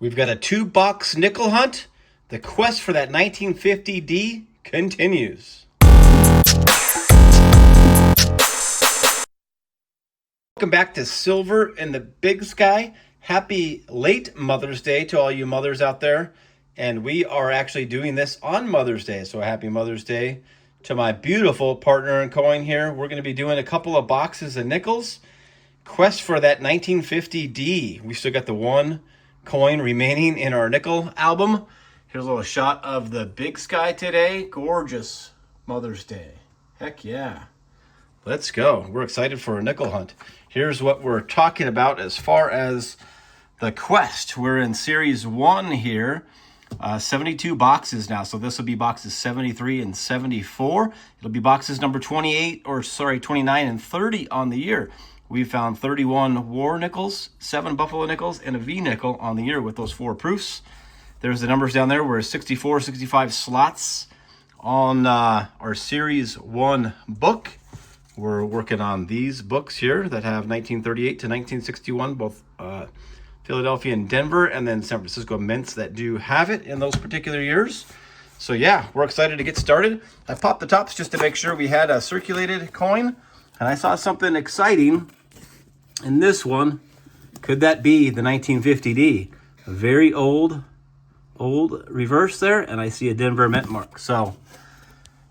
We've got a 2-box nickel hunt. The quest for that 1950D continues. Welcome back to Silver in the Big Sky. Happy late Mother's Day to all you mothers out there. And we are actually doing this on Mother's Day. So happy Mother's Day to my beautiful partner in coin here. We're going to be doing a couple of boxes of nickels. Quest for that 1950D. We still got the one coin remaining in our nickel album. Here's a little shot of the Big Sky today. Gorgeous Mother's Day. Heck yeah. Let's go. We're excited for a nickel hunt. Here's what we're talking about as far as the quest. We're in series 1 here. 72 boxes now. So this will be boxes 73 and 74. It'll be boxes number 29 and 30 on the year. We found 31 war nickels, 7 buffalo nickels, and a V nickel on the year with those 4 proofs. There's the numbers down there. We're 64, 65 slots on our Series 1 book. We're working on these books here that have 1938 to 1961, both Philadelphia and Denver, and then San Francisco mints that do have it in those particular years. So yeah, we're excited to get started. I popped the tops just to make sure we had a circulated coin, and I saw something exciting in this one. Could that be the 1950D? A very old reverse there, and I see a Denver mint mark. So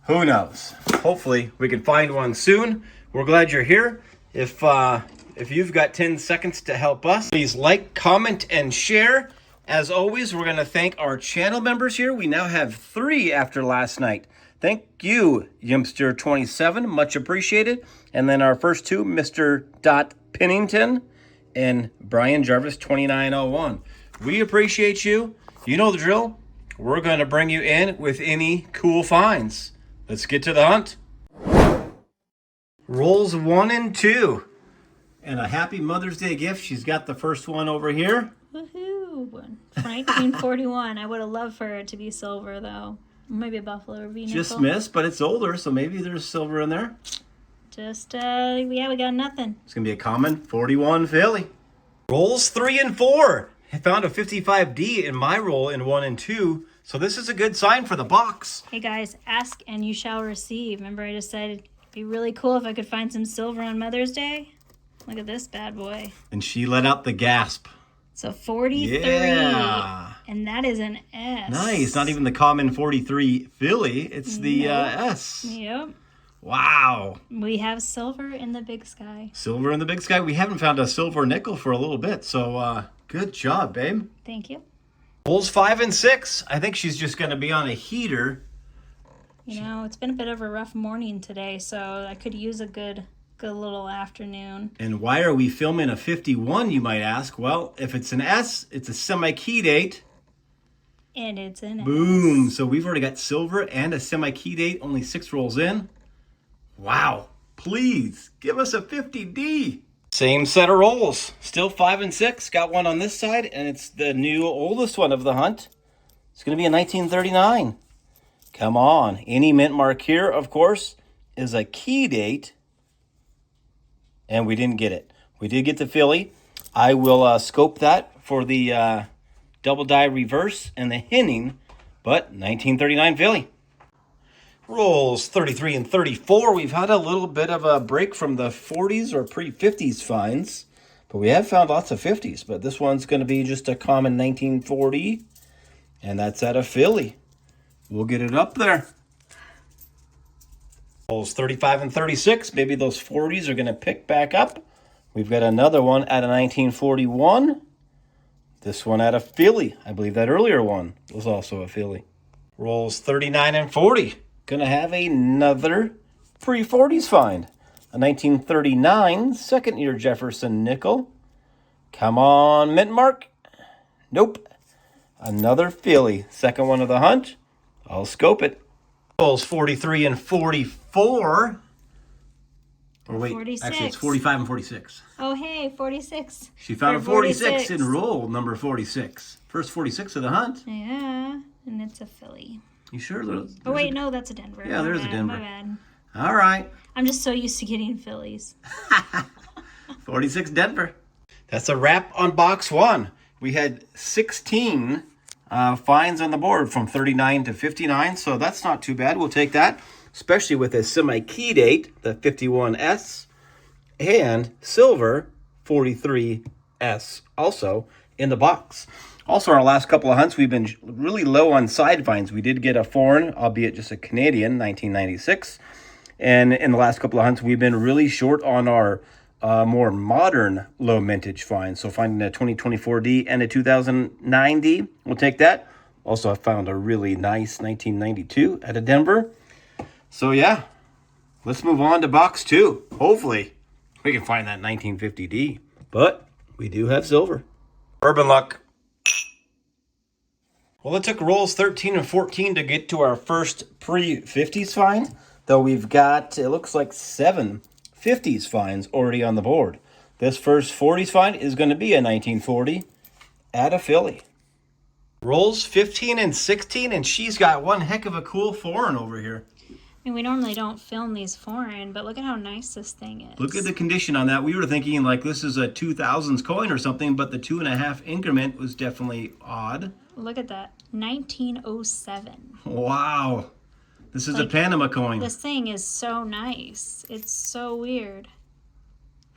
who knows? Hopefully we can find one soon. We're glad you're here. If you've got 10 seconds to help us, please like, comment, and share. As always, we're going to thank our channel members here. We now have 3 after last night. Thank you, Yimster27. Much appreciated. And then our first 2, Mr. Pennington and Brian Jarvis 2901. We appreciate you. You know the drill. We're going to bring you in with any cool finds. Let's get to the hunt. Rolls 1 and 2. And a happy Mother's Day gift. She's got the first one over here. Woohoo! 1941. I would have loved for it to be silver, though. Maybe a buffalo or V nickel. Just missed, but it's older, so maybe there's silver in there. Yeah, we got nothing. It's going to be a common 41 Philly. Rolls 3 and 4. I found a 55D in my roll in 1 and 2, so this is a good sign for the box. Hey guys, ask and you shall receive. Remember I just said it'd be really cool if I could find some silver on Mother's Day? Look at this bad boy. And she let out the gasp. So 43. Yeah. And that is an S. Nice. Not even the common 43 Philly. It's the S. Yep. Wow. We have silver in the Big Sky. Silver in the Big Sky. We haven't found a silver nickel for a little bit. So good job, babe. Thank you. Rolls 5 and 6. I think she's just going to be on a heater. You know, it's been a bit of a rough morning today, so I could use a good little afternoon. And why are we filming a 51, you might ask? Well, if it's an S, it's a semi-key date. And it's an Boom. S. So we've already got silver and a semi-key date, only 6 rolls in. Wow. Please give us a 50D. Same set of rolls. Still 5 and 6. Got one on this side, and it's the new oldest one of the hunt. It's going to be a 1939. Come on. Any mint mark here, of course, is a key date. And we didn't get it. We did get the Philly. I will scope that for the double die reverse and the hinting, but 1939 Philly. Rolls 33 and 34. We've had a little bit of a break from the 40s or pre-50s finds, but we have found lots of 50s. But this one's going to be just a common 1940, and that's at a Philly. We'll get it up there. Rolls 35 and 36. Maybe those 40s are going to pick back up. We've got another one at a 1941. This one at a Philly. I believe that earlier one was also a Philly. Rolls 39 and 40. Going to have another pre-40s find. A 1939 second year Jefferson nickel. Come on, mint mark. Nope. Another Philly. Second one of the hunt. I'll scope it. Rolls 43 and 44. Or wait, 46. Actually it's 45 and 46. Oh, hey, 46. She found a 46 in roll number 46. First 46 of the hunt. Yeah, and it's a Philly. You sure? Oh, wait, no, that's a Denver. Yeah, there's a Denver. My bad. All right. I'm just so used to getting Phillies. 46 Denver. That's a wrap on box 1. we had 16 finds on the board from 39 to 59, so that's not too bad. We'll take that, especially with a semi-key date, the 51S, and silver 43S also in the box. Also, our last couple of hunts, we've been really low on side finds. We did get a foreign, albeit just a Canadian, 1996. And in the last couple of hunts, we've been really short on our more modern low mintage finds. So finding a 2024D and a 2009D, we'll take that. Also, I found a really nice 1992 out of Denver. So yeah, let's move on to box 2. Hopefully, we can find that 1950D. But we do have silver. Bourbon luck. Well, it took rolls 13 and 14 to get to our first pre-50s find. Though we've got, it looks like 7 50s finds already on the board. This first 40s find is going to be a 1940 at a Philly. Rolls 15 and 16, and she's got one heck of a cool foreign over here. I mean, we normally don't film these foreign, but look at how nice this thing is. Look at the condition on that. We were thinking like this is a 2000s coin or something, but the 2.5 increment was definitely odd. Look at that. 1907. Wow. This is like, a Panama coin. This thing is so nice. It's so weird.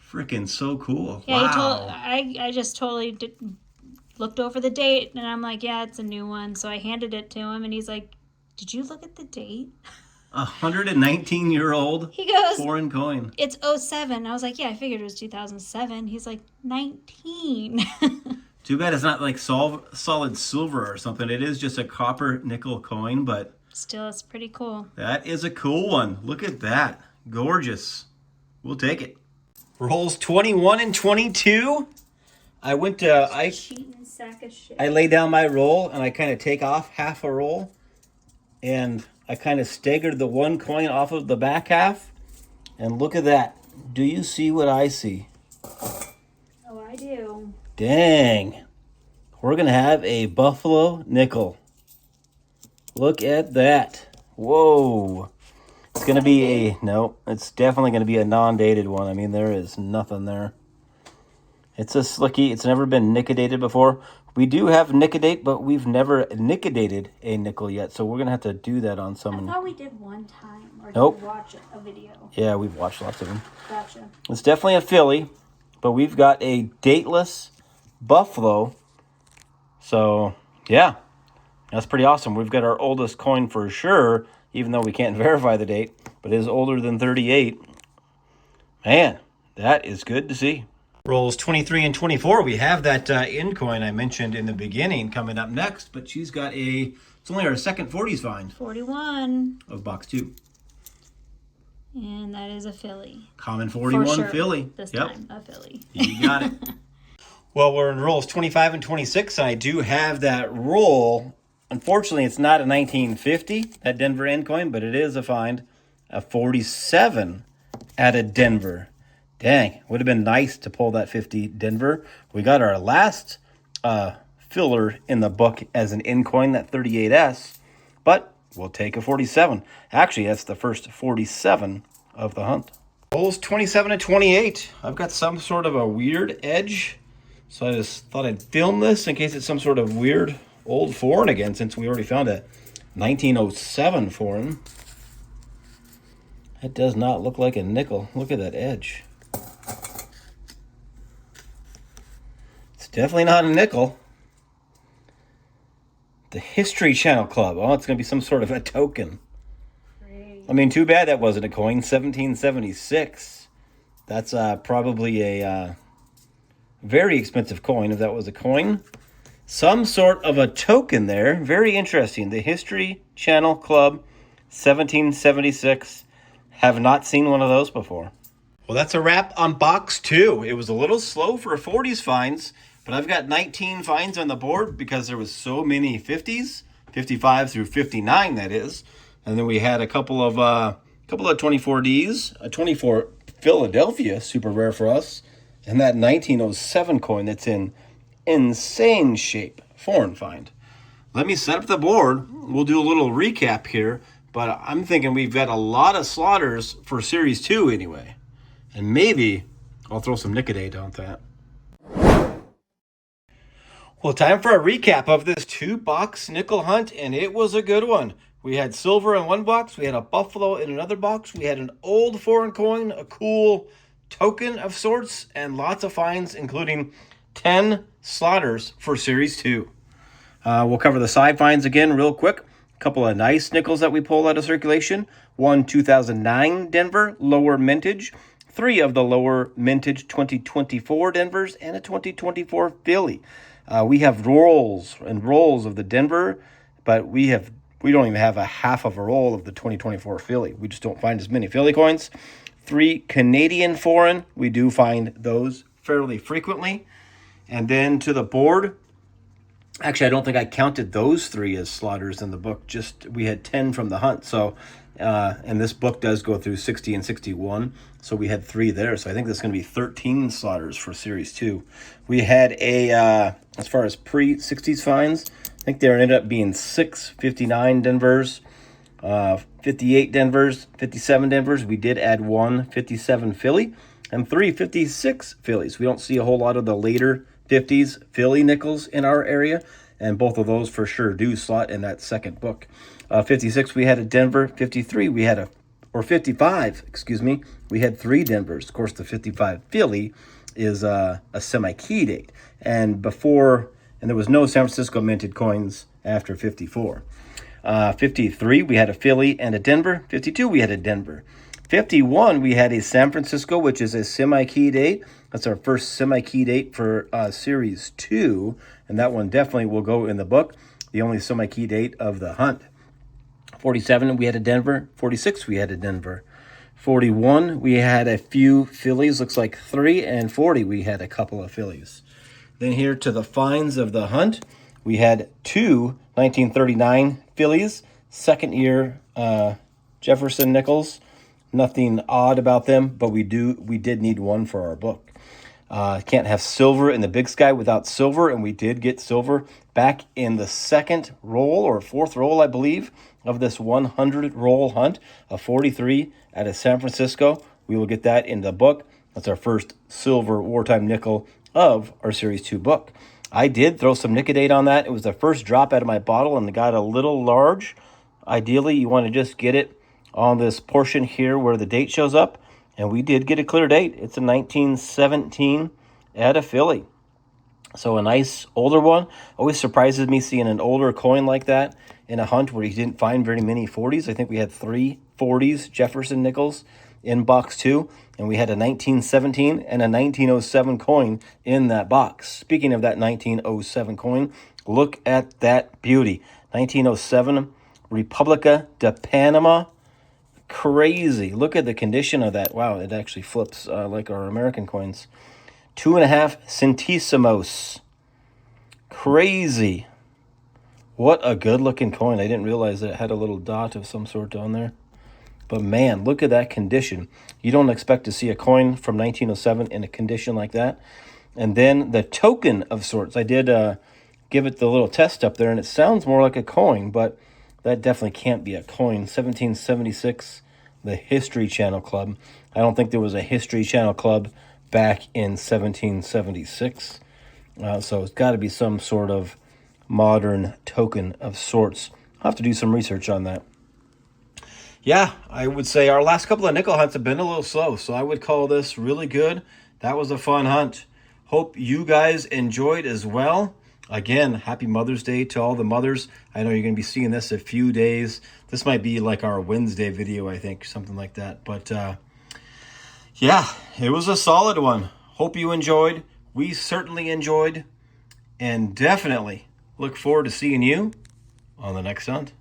Freaking so cool. Yeah, wow. I just totally looked over the date, and I'm like, yeah, it's a new one. So I handed it to him, and he's like, did you look at the date? 119-year-old he goes, foreign coin. It's 07. I was like, yeah, I figured it was 2007. He's like, 19. Too bad it's not like solid silver or something. It is just a copper nickel coin, but still, it's pretty cool. that is a cool one. Look at that. Gorgeous. We'll take it. Rolls 21 and 22. I went to, Cheating sack of shit. I lay down my roll and I kind of take off half a roll. And I kind of staggered the one coin off of the back half. And look at that. Do you see what I see? Oh, I do. Dang. We're going to have a Buffalo nickel. Look at that. Whoa. It's going to be a, no, it's definitely going to be a non-dated one. I mean, there is nothing there. It's a slicky. It's never been nickedated before. We do have nickedate, but we've never nickedated a nickel yet. So we're going to have to do that on some. I thought we did one time. Or did Nope. we watch a video? Yeah, we've watched lots of them. Gotcha. It's definitely a Philly, but we've got a dateless Buffalo. So, yeah, that's pretty awesome. We've got our oldest coin for sure, even though we can't verify the date, but it is older than 38. Man, that is good to see. Rolls 23 and 24. We have that in coin I mentioned in the beginning coming up next, but she's got it's only our second 40s find 41. of box 2. And that is a Philly. Common 41 For sure. Philly. This time, a Philly. You got it. Well, we're in rolls 25 and 26, and I do have that roll. Unfortunately, it's not a 1950, that Denver end coin, but it is a find. A 47 at a Denver. Dang, would have been nice to pull that 50 Denver. We got our last filler in the book as an end coin, that 38S, but we'll take a 47. Actually, that's the first 47 of the hunt. Rolls 27 and 28. I've got some sort of a weird edge, so I just thought I'd film this in case it's some sort of weird old foreign again, since we already found a 1907 foreign. That does not look like a nickel. Look at that edge. It's definitely not a nickel. The History Channel Club. Oh, it's going to be some sort of a token. Great. I mean, too bad that wasn't a coin. 1776. That's probably a very expensive coin if that was a coin. Some sort of a token there. Very interesting. The History Channel Club, 1776. Have not seen one of those before. Well, that's a wrap on box 2. It was a little slow for 40s finds, but I've got 19 finds on the board because there was so many 50s, 55 through 59, that is. And then we had a couple of 24Ds, a 24 Philadelphia, super rare for us, and that 1907 coin that's in insane shape, foreign find. Let me set up the board. We'll do a little recap here, but I'm thinking we've got a lot of slaughters for Series 2 anyway. And maybe I'll throw some Nicodate on that. Well, time for a recap of this 2-box nickel hunt, and it was a good one. We had silver in one box, we had a buffalo in another box, we had an old foreign coin, a cool token of sorts, and lots of finds, including 10 slaughters for Series 2. We'll cover the side finds again real quick. A couple of nice nickels that we pulled out of circulation. One 2009 Denver, lower mintage. 3 of the lower mintage 2024 Denvers, and a 2024 Philly. We have rolls and rolls of the Denver, but we don't even have a half of a roll of the 2024 Philly. We just don't find as many Philly coins. 3 Canadian foreign. We do find those fairly frequently. And then to the board. Actually, I don't think I counted those 3 as slaughters in the book. Just we had 10 from the hunt. So, and this book does go through 60 and 61. So we had 3 there. So I think that's going to be 13 slaughters for Series 2. We had as far as pre-60s finds, I think there ended up being 6 59 Denvers, 58 Denvers, 57 Denvers. We did add 1 57 Philly and 3 56 Phillies. We don't see a whole lot of the later 50s Philly nickels in our area, and both of those for sure do slot in that second book. 56 we had a Denver, 53 we had 55, we had 3 Denvers. Of course, the 55 Philly is a semi-key date, and there was no San Francisco minted coins after 54. 53 we had a Philly and a Denver. 52 we had a Denver. 51 we had a San Francisco, which is a semi-key date. That's our first semi-key date for Series 2, and that one definitely will go in the book, the only semi-key date of the hunt. 47 we had a Denver. 46 we had a Denver. 41 we had a few Phillies, looks like 3, and 40 we had a couple of Phillies. Then here to the finds of the hunt, we had 2 1939 Phillies, second year Jefferson nickels. Nothing odd about them, but we did need 1 for our book. Can't have silver in the big sky without silver, and we did get silver back in the second roll or fourth roll, I believe, of this 100 roll hunt, a 43 out of San Francisco. We will get that in the book. That's our first silver wartime nickel of our Series 2 book. I did throw some Nicodate on that. It was the first drop out of my bottle and it got a little large. Ideally, you want to just get it on this portion here where the date shows up, and we did get a clear date. It's a 1917 at a Philly. So a nice older one. Always surprises me seeing an older coin like that in a hunt where you didn't find very many 40s. I think we had 3 40s Jefferson nickels in box 2, and we had a 1917 and a 1907 coin in that box. Speaking of that 1907 coin, look at that beauty. 1907 Republica de Panama. Crazy. Look at the condition of that. Wow, it actually flips like our American coins. 2.5 centésimos. Crazy. What a good looking coin. I didn't realize that it had a little dot of some sort on there. But man, look at that condition. You don't expect to see a coin from 1907 in a condition like that. And then the token of sorts. I did give it the little test up there, and it sounds more like a coin, but that definitely can't be a coin. 1776, the History Channel Club. I don't think there was a History Channel Club back in 1776. So it's got to be some sort of modern token of sorts. I'll have to do some research on that. Yeah, I would say our last couple of nickel hunts have been a little slow, so I would call this really good. That was a fun hunt. Hope you guys enjoyed as well. Again, happy Mother's Day to all the mothers. I know you're going to be seeing this a few days. This might be like our Wednesday video, I think, something like that. But yeah, it was a solid one. Hope you enjoyed. We certainly enjoyed, and definitely look forward to seeing you on the next hunt.